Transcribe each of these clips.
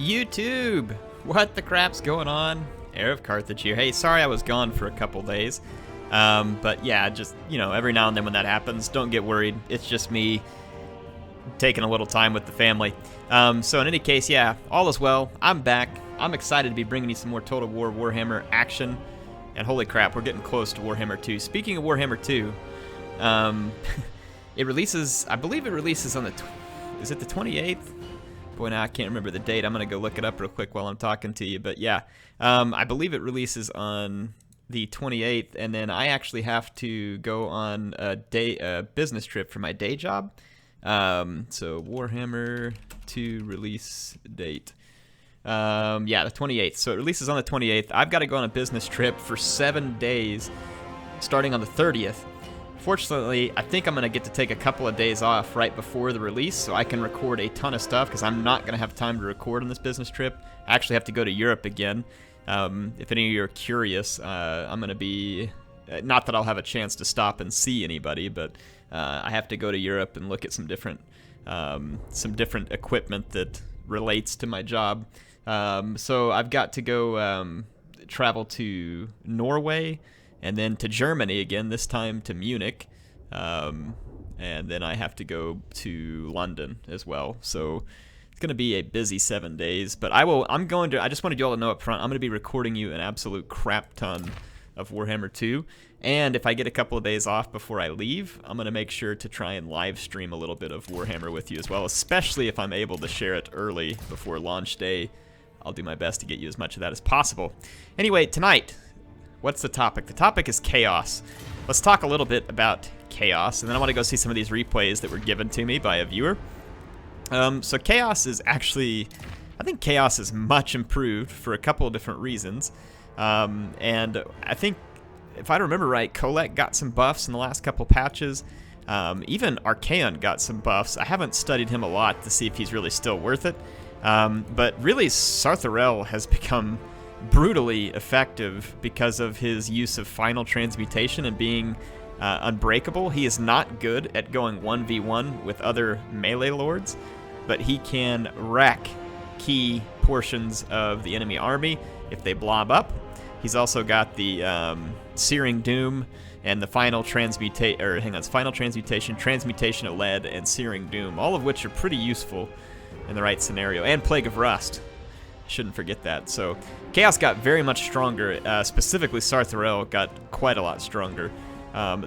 YouTube! What the crap's going on? HeirofCarthage here. Hey, sorry I was gone for a couple days. But yeah, just, every now and then when that happens, don't get worried. It's just me taking a little time with the family. So in any case, yeah, all is well. I'm back. I'm excited to be bringing you some more Total War Warhammer action. And holy crap, we're getting close to Warhammer 2. Speaking of Warhammer 2, it releases, I believe it releases on the, is it the 28th? Boy, now I can't remember the date. I'm going to go look it up real quick while I'm talking to you. But yeah, I believe it releases on the 28th, and then I actually have to go on a business trip for my day job. So Warhammer 2 release date. Yeah, the 28th. So it releases on the 28th. I've got to go on a business trip for 7 days, starting on the 30th. Fortunately, I think I'm going to get to take a couple of days off right before the release so I can record a ton of stuff because I'm not going to have time to record on this business trip. I actually have to go to Europe again. If any of you are curious, I'm going to be, not that I'll have a chance to stop and see anybody, but I have to go to Europe and look at some different equipment that relates to my job. So I've got to go travel to Norway, and then to Germany again, this time to Munich, and then I have to go to London as well. So it's going to be a busy 7 days, but I just wanted you all to know up front, I'm going to be recording you an absolute crap ton of Warhammer 2, and if I get a couple of days off before I leave, I'm going to make sure to try and live stream a little bit of Warhammer with you as well, especially if I'm able to share it early before launch day. I'll do my best to get you as much of that as possible. Anyway, tonight, what's the topic? The topic is chaos. Let's talk a little bit about chaos, and then I want to go see some of these replays that were given to me by a viewer. So chaos is actually, I think chaos is much improved for a couple of different reasons. And I think, if I remember right, Kolek got some buffs in the last couple patches. Even Archaon got some buffs. I haven't studied him a lot to see if he's really still worth it. But really, Sartharel has become brutally effective because of his use of final transmutation and being unbreakable. He is not good at going 1v1 with other melee lords, but he can wreck key portions of the enemy army if they blob up. He's also got the Searing Doom and the final transmutation, Transmutation of Lead, and Searing Doom, all of which are pretty useful in the right scenario, and Plague of Rust. Shouldn't forget that. So Chaos got very much stronger. Specifically, Sartharel got quite a lot stronger.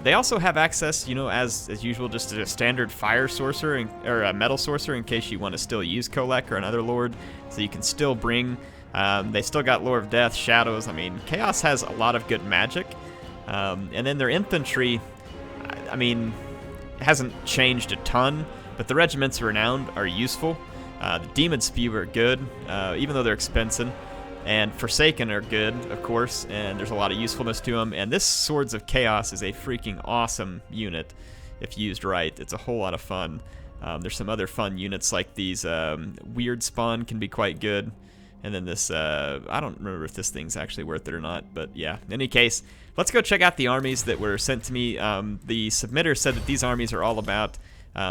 They also have access, as usual, just to a standard fire sorcerer or a metal sorcerer in case you want to still use Kolek or another lord. So you can still bring. They still got Lore of Death, Shadows. I mean, Chaos has a lot of good magic. And then their infantry, hasn't changed a ton, but the Regiments of Renown are useful. The Demon Spew are good, even though they're expensive. And Forsaken are good, of course, and there's a lot of usefulness to them. And this Swords of Chaos is a freaking awesome unit if used right. It's a whole lot of fun. There's some other fun units like these. Weird Spawn can be quite good. And then this, I don't remember if this thing's actually worth it or not, but yeah. In any case, let's go check out the armies that were sent to me. The submitter said that these armies are all about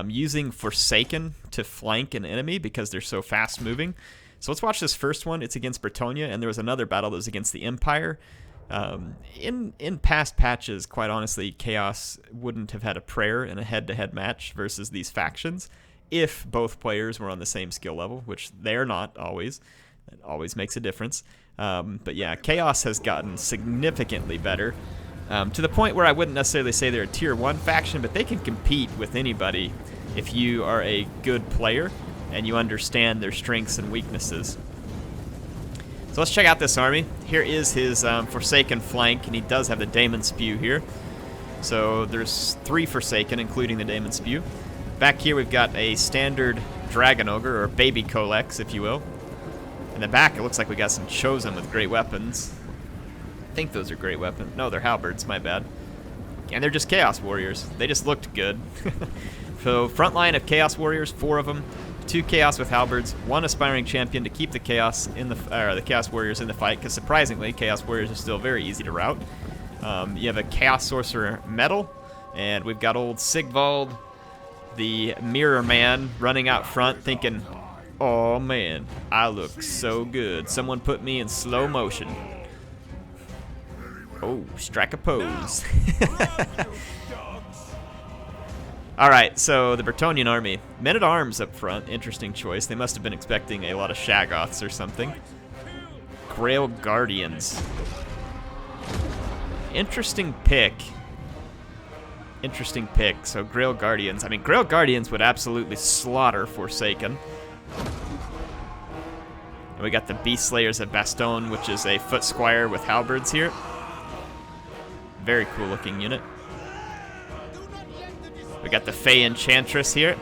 using Forsaken to flank an enemy because they're so fast-moving. So let's watch this first one. It's against Britannia, and there was another battle that was against the Empire. In past patches, quite honestly, Chaos wouldn't have had a prayer in a head-to-head match versus these factions if both players were on the same skill level, which they're not always. That always makes a difference. But yeah, Chaos has gotten significantly better, to the point where I wouldn't necessarily say they're a tier 1 faction, but they can compete with anybody if you are a good player and you understand their strengths and weaknesses. So let's check out this army. Here is his Forsaken flank, and he does have the Daemon Spew here. So there's 3 Forsaken, including the Daemon Spew. Back here we've got a standard Dragon Ogre, or baby Colex, if you will. In the back, it looks like we got some Chosen with great weapons. I think those are great weapons. No, they're halberds, my bad. And they're just Chaos Warriors. They just looked good. So, front line of Chaos Warriors, 4 of them. 2 Chaos with halberds, 1 Aspiring Champion to keep the Chaos the Chaos Warriors in the fight, because surprisingly, Chaos Warriors are still very easy to rout. You have a Chaos Sorcerer Medal, and we've got old Sigvald, the Mirror Man, running out front thinking, Oh man, I look so good. Someone put me in slow motion. Oh, strike a pose. Alright, so the Britannian army. Men-at-arms up front, interesting choice. They must have been expecting a lot of Shaggoths or something. Grail Guardians. Interesting pick. Interesting pick. So Grail Guardians. I mean, Grail Guardians would absolutely slaughter Forsaken. And we got the Beast Slayers of Bastogne, which is a foot squire with halberds here. Very cool looking unit. We got the Fey Enchantress here.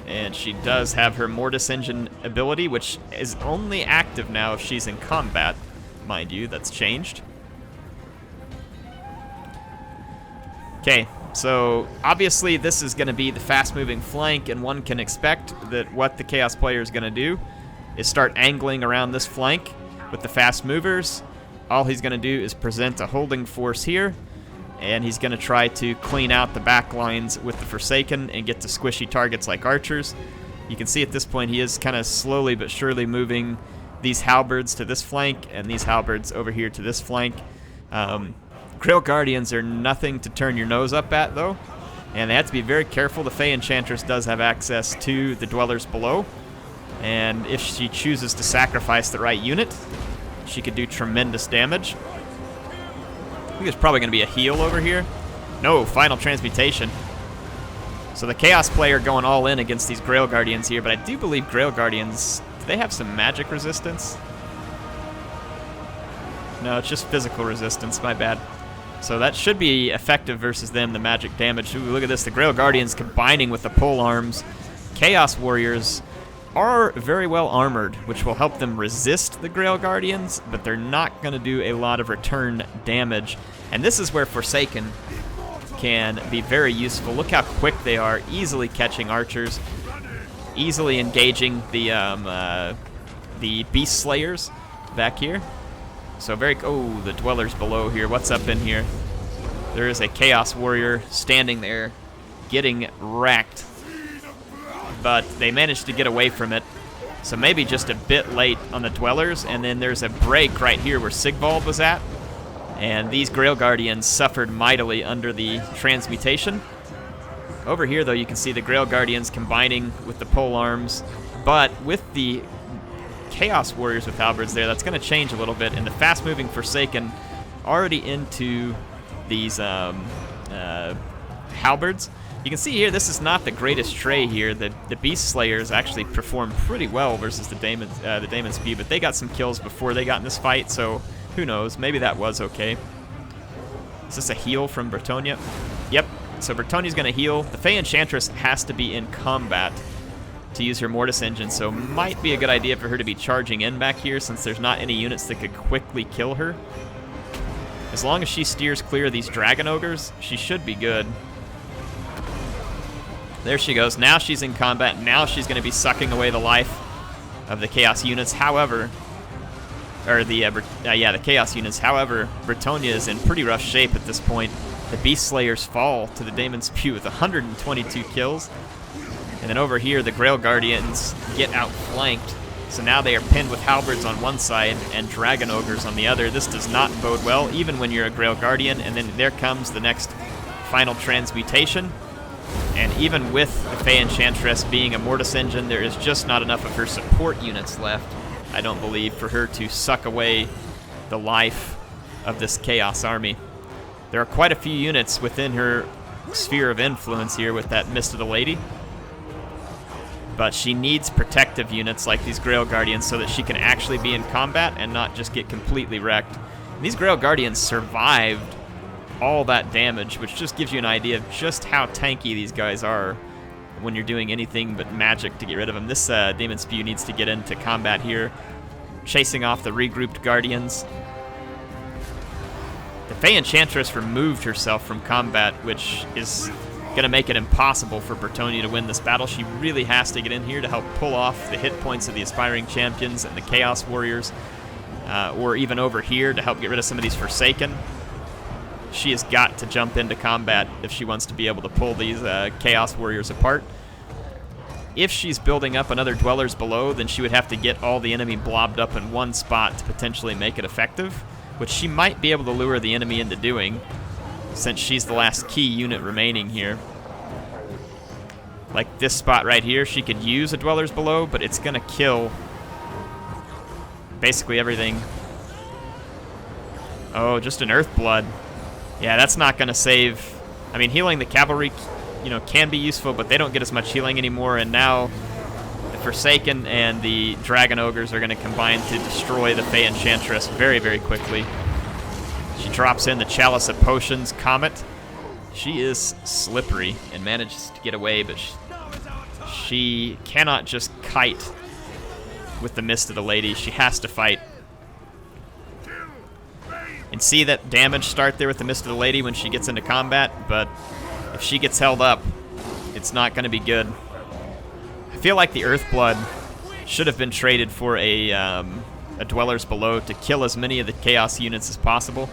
And she does have her Mortis Engine ability, which is only active now if she's in combat. Mind you, that's changed. Okay, so obviously this is going to be the fast-moving flank, and one can expect that what the Chaos player is going to do is start angling around this flank with the fast movers. All he's going to do is present a holding force here, and he's going to try to clean out the back lines with the Forsaken and get to squishy targets like archers. You can see at this point he is kind of slowly but surely moving these halberds to this flank and these halberds over here to this flank. Grail Guardians are nothing to turn your nose up at, though, and they have to be very careful. The Fey Enchantress does have access to the Dwellers below, and if she chooses to sacrifice the right unit, she could do tremendous damage. I think there's probably going to be a heal over here. No, final transmutation. So the Chaos player going all in against these Grail Guardians here, but I do believe Grail Guardians, do they have some magic resistance? No, it's just physical resistance, my bad. So that should be effective versus them, the magic damage. Ooh, look at this, the Grail Guardians combining with the pole arms. Chaos Warriors are very well armored, which will help them resist the Grail Guardians, but they're not going to do a lot of return damage. And this is where Forsaken can be very useful. Look how quick they are, easily catching archers, easily engaging the Beast Slayers back here. So oh, the Dwellers below here. What's up in here? There is a Chaos Warrior standing there, getting wrecked. But they managed to get away from it. So maybe just a bit late on the Dwellers, and then there's a break right here where Sigvald was at. And these Grail Guardians suffered mightily under the transmutation. Over here, though, you can see the Grail Guardians combining with the pole arms. But with the Chaos Warriors with halberds there, that's going to change a little bit. And the fast-moving Forsaken already into these halberds. You can see here, this is not the greatest tray here. The Beast Slayers actually performed pretty well versus the Daemon Spew, but they got some kills before they got in this fight, so who knows? Maybe that was okay. Is this a heal from Britannia? Yep, so Britannia's going to heal. The Fey Enchantress has to be in combat to use her Mortis Engine, so might be a good idea for her to be charging in back here since there's not any units that could quickly kill her. As long as she steers clear of these Dragon Ogres, she should be good. There she goes. Now she's in combat. Now she's going to be sucking away the life of the Chaos units. However, the Chaos units. However, Britannia is in pretty rough shape at this point. The Beast Slayers fall to the Daemon Spew with 122 kills. And then over here, the Grail Guardians get outflanked. So now they are pinned with halberds on one side and Dragon Ogres on the other. This does not bode well, even when you're a Grail Guardian. And then there comes the next final transmutation. And even with the Fey Enchantress being a Mortis Engine, there is just not enough of her support units left, I don't believe, for her to suck away the life of this Chaos army. There are quite a few units within her sphere of influence here with that Mist of the Lady. But she needs protective units like these Grail Guardians so that she can actually be in combat and not just get completely wrecked. And these Grail Guardians survived all that damage, which just gives you an idea of just how tanky these guys are when you're doing anything but magic to get rid of them. This Daemon Spew needs to get into combat here, chasing off the regrouped Guardians. The Fey Enchantress removed herself from combat, which is going to make it impossible for Britannia to win this battle. She really has to get in here to help pull off the hit points of the Aspiring Champions and the Chaos Warriors, or even over here to help get rid of some of these Forsaken. She has got to jump into combat if she wants to be able to pull these Chaos Warriors apart. if she's building up another Dwellers Below, then she would have to get all the enemy blobbed up in one spot to potentially make it effective, which she might be able to lure the enemy into doing, since she's the last key unit remaining here. Like this spot right here, she could use a Dwellers Below, but it's gonna kill basically everything. Oh, just an Earthblood. Yeah, that's not gonna save. I mean, healing the cavalry, you know, can be useful, but they don't get as much healing anymore, and now the Forsaken and the Dragon Ogres are gonna combine to destroy the Fey Enchantress very, very quickly. She drops in the Chalice of Potions Comet. She is slippery and manages to get away, but she cannot just kite with the Mist of the Lady. She has to fight. And see that damage start there with the Mist of the Lady when she gets into combat, but if she gets held up, it's not going to be good. I feel like the Earthblood should have been traded for a Dwellers Below to kill as many of the Chaos units as possible.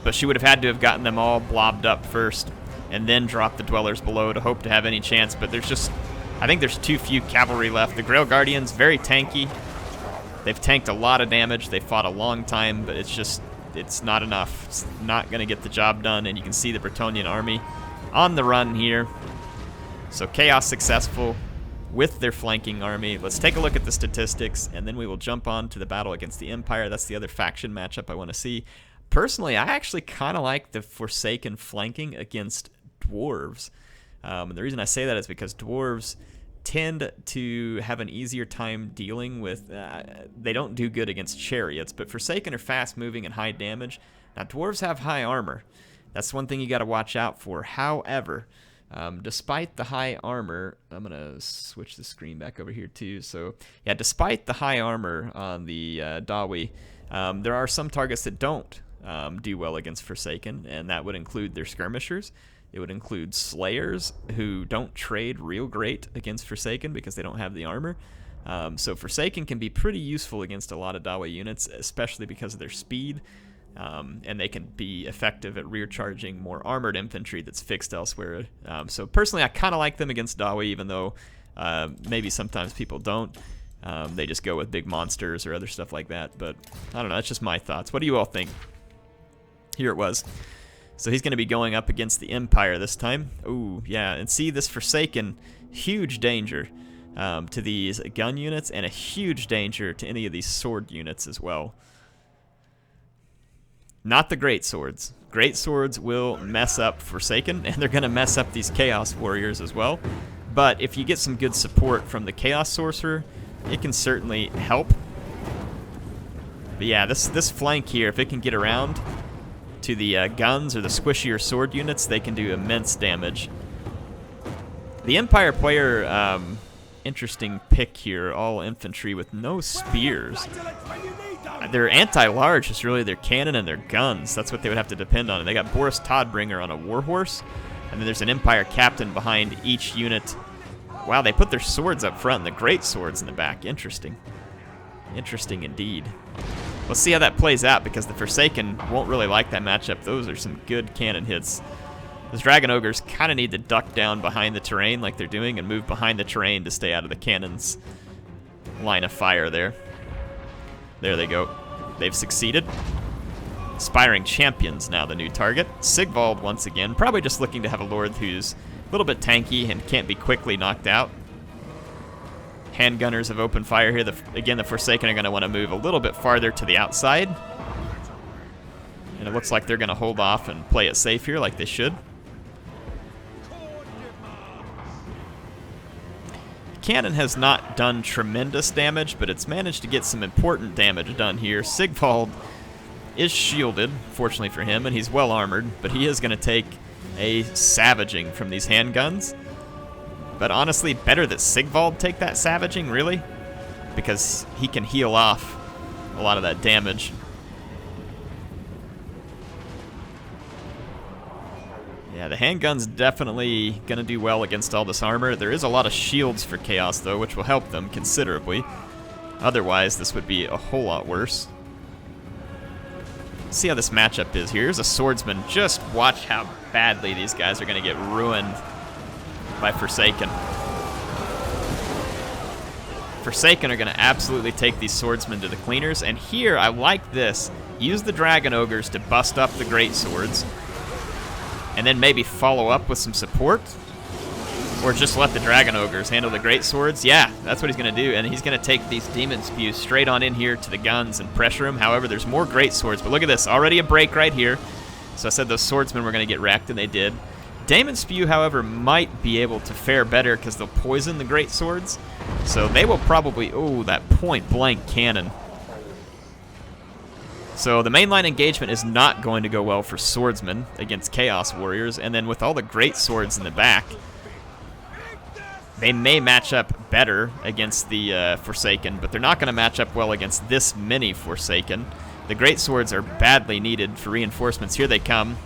But she would have had to have gotten them all blobbed up first and then drop the Dwellers Below to hope to have any chance, but there's just, I think there's too few cavalry left. The Grail Guardians, very tanky. They've tanked a lot of damage. They fought a long time, but it's just, it's not enough. It's not going to get the job done, and you can see the Bretonnian army on the run here. So Chaos successful with their flanking army. Let's take a look at the statistics, and then we will jump on to the battle against the Empire. That's the other faction matchup I want to see. Personally, I actually kind of like the Forsaken flanking against Dwarves. And the reason I say that is because Dwarves tend to have an easier time dealing with, they don't do good against chariots, but Forsaken are fast moving and high damage. Now Dwarves have high armor. That's one thing you got to watch out for. However, despite the high armor, I'm going to switch the screen back over here too. So yeah, despite the high armor on the Dawi, there are some targets that don't do well against Forsaken, and that would include their skirmishers. It would include Slayers, who don't trade real great against Forsaken because they don't have the armor. So Forsaken can be pretty useful against a lot of Dawi units, especially because of their speed, and they can be effective at rear charging more armored infantry that's fixed elsewhere. So personally, I kind of like them against Dawi, even though maybe sometimes people don't. They just go with big monsters or other stuff like that. But I don't know, that's just my thoughts. What do you all think? Here it was. So he's going to be going up against the Empire this time. Ooh, yeah, and see this Forsaken, huge danger to these gun units, and a huge danger to any of these sword units as well. Not the great swords. Great swords will mess up Forsaken, and they're going to mess up these Chaos Warriors as well. But if you get some good support from the Chaos Sorcerer, it can certainly help. But yeah, this flank here, if it can get around to the guns or the squishier sword units, they can do immense damage. The Empire player, interesting pick here, all infantry with no spears. Their anti-large is really their cannon and their guns. That's what they would have to depend on. And they got Boris Todbringer on a warhorse, and then there's an Empire captain behind each unit. Wow, they put their swords up front and the great swords in the back. Interesting. Interesting indeed. Let's see how that plays out, because the Forsaken won't really like that matchup. Those are some good cannon hits. Those Dragon Ogres kind of need to duck down behind the terrain like they're doing and move behind the terrain to stay out of the cannon's line of fire there. There they go. They've succeeded. Aspiring Champions now the new target. Sigvald once again, probably just looking to have a lord who's a little bit tanky and can't be quickly knocked out. Handgunners have opened fire here. Again, the Forsaken are going to want to move a little bit farther to the outside. And it looks like they're going to hold off and play it safe here like they should. Cannon has not done tremendous damage, but it's managed to get some important damage done here. Sigvald is shielded, fortunately for him, and he's well armored, but he is going to take a savaging from these handguns. But honestly, better that Sigvald take that savaging, really, because he can heal off a lot of that damage. Yeah, the handgun's definitely going to do well against all this armor. There is a lot of shields for Chaos, though, which will help them considerably. Otherwise, this would be a whole lot worse. See how this matchup is here. Here's a swordsman. Just watch how badly these guys are going to get ruined by Forsaken. Forsaken are going to absolutely take these swordsmen to the cleaners, and here I like this. Use the dragon ogres to bust up the great swords, and then maybe follow up with some support, or just let the dragon ogres handle the great swords. Yeah, that's what he's going to do, and he's going to take these demon spews straight on in here to the guns and pressure them. However, there's more great swords, but look at this, already a break right here. So I said those swordsmen were going to get wrecked, and they did. Demon Spew, however, might be able to fare better because they'll poison the great swords. So they will probably... Oh, that point-blank cannon. So the mainline engagement is not going to go well for swordsmen against Chaos Warriors. And then with all the great swords in the back, they may match up better against the Forsaken, but they're not going to match up well against this many Forsaken. The great swords are badly needed for reinforcements. Here they come.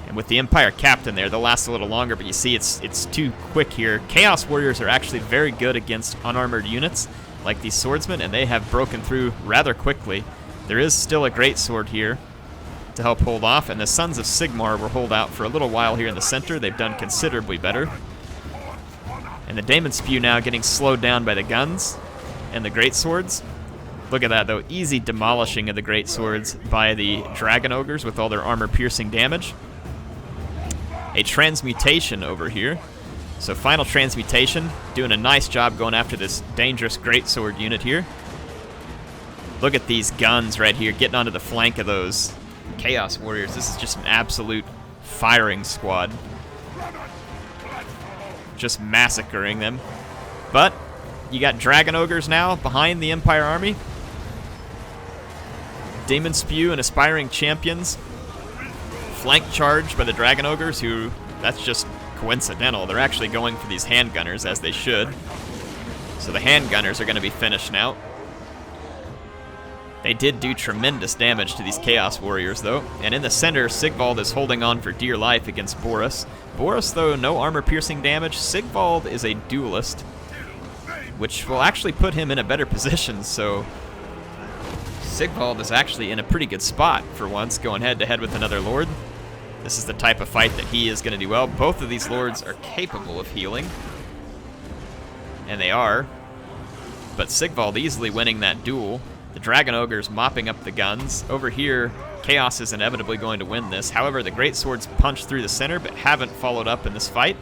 And with the Empire Captain there, they'll last a little longer, but you see it's too quick here. Chaos Warriors are actually very good against unarmored units, like these swordsmen, and they have broken through rather quickly. There is still a great sword here to help hold off, and the Sons of Sigmar will hold out for a little while here in the center. They've done considerably better. And the Daemon Spew now getting slowed down by the guns and the great swords. Look at that, though. Easy demolishing of the great swords by the Dragon Ogres with all their armor-piercing damage. A transmutation over here. So final transmutation, doing a nice job going after this dangerous greatsword unit here. Look at these guns right here, getting onto the flank of those Chaos Warriors. This is just an absolute firing squad. Just massacring them. But you got Dragon Ogres now behind the Empire army. Demon Spew and Aspiring Champions. Flank charge by the Dragon Ogres, who, that's just coincidental. They're actually going for these handgunners, as they should. So the handgunners are going to be finished now. They did do tremendous damage to these Chaos Warriors, though. And in the center, Sigvald is holding on for dear life against Boris. Boris, though, no armor-piercing damage. Sigvald is a duelist, which will actually put him in a better position, so... Sigvald is actually in a pretty good spot for once, going head-to-head with another Lord. This is the type of fight that he is going to do well. Both of these Lords are capable of healing. And they are. But Sigvald easily winning that duel. The Dragon Ogres mopping up the guns. Over here, Chaos is inevitably going to win this. However, the Great Swords punch through the center, but haven't followed up in this fight.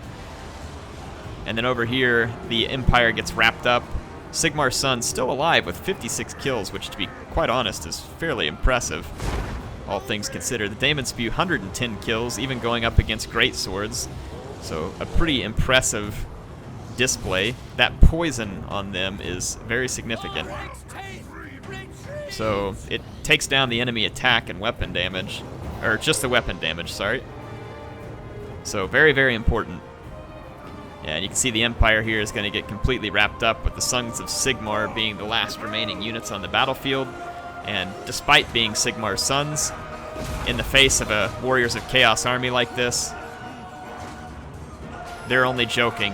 And then over here, the Empire gets wrapped up. Sigmar's son still alive with 56 kills, which, to be quite honest, is fairly impressive, all things considered. The Daemon Spew, 110 kills, even going up against great swords. So a pretty impressive display. That poison on them is very significant. So it takes down the enemy attack and weapon damage, or just the weapon damage, sorry. So very, very important. And you can see the Empire here is going to get completely wrapped up with the Sons of Sigmar being the last remaining units on the battlefield. And despite being Sigmar's sons, in the face of a Warriors of Chaos army like this, they're only joking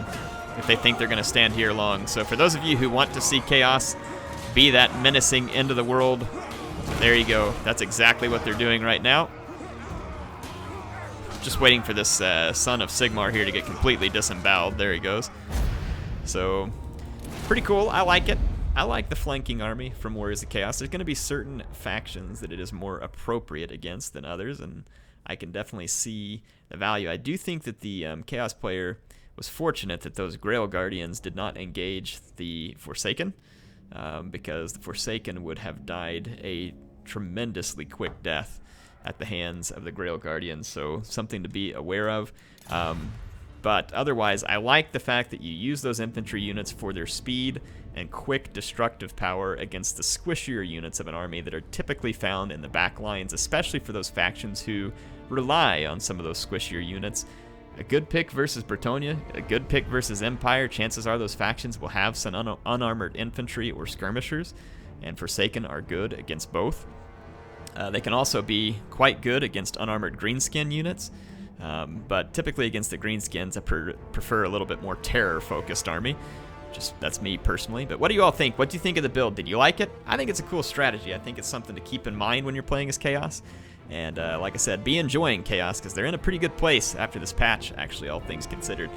if they think they're going to stand here long. So for those of you who want to see Chaos be that menacing end of the world, there you go. That's exactly what they're doing right now. Just waiting for this Son of Sigmar here to get completely disemboweled. There he goes. So, pretty cool. I like it. I like the flanking army from Warriors of Chaos. There's going to be certain factions that it is more appropriate against than others, and I can definitely see the value. I do think that the Chaos player was fortunate that those Grail Guardians did not engage the Forsaken, because the Forsaken would have died a tremendously quick death at the hands of the Grail Guardians, so something to be aware of. But otherwise, I like the fact that you use those infantry units for their speed and quick destructive power against the squishier units of an army that are typically found in the back lines, especially for those factions who rely on some of those squishier units. A good pick versus Britannia, a good pick versus Empire, chances are those factions will have some unarmored infantry or skirmishers, and Forsaken are good against both. They can also be quite good against unarmored greenskin units, but typically against the greenskins, I prefer a little bit more terror-focused army. Just that's me personally. But what do you all think? What do you think of the build? Did you like it? I think it's a cool strategy. I think it's something to keep in mind when you're playing as Chaos. And like I said, be enjoying Chaos because they're in a pretty good place after this patch, actually, all things considered.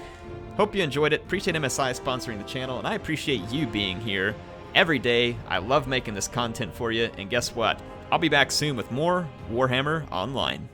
Hope you enjoyed it. Appreciate MSI sponsoring the channel, and I appreciate you being here every day. I love making this content for you, and guess what? I'll be back soon with more Warhammer Online.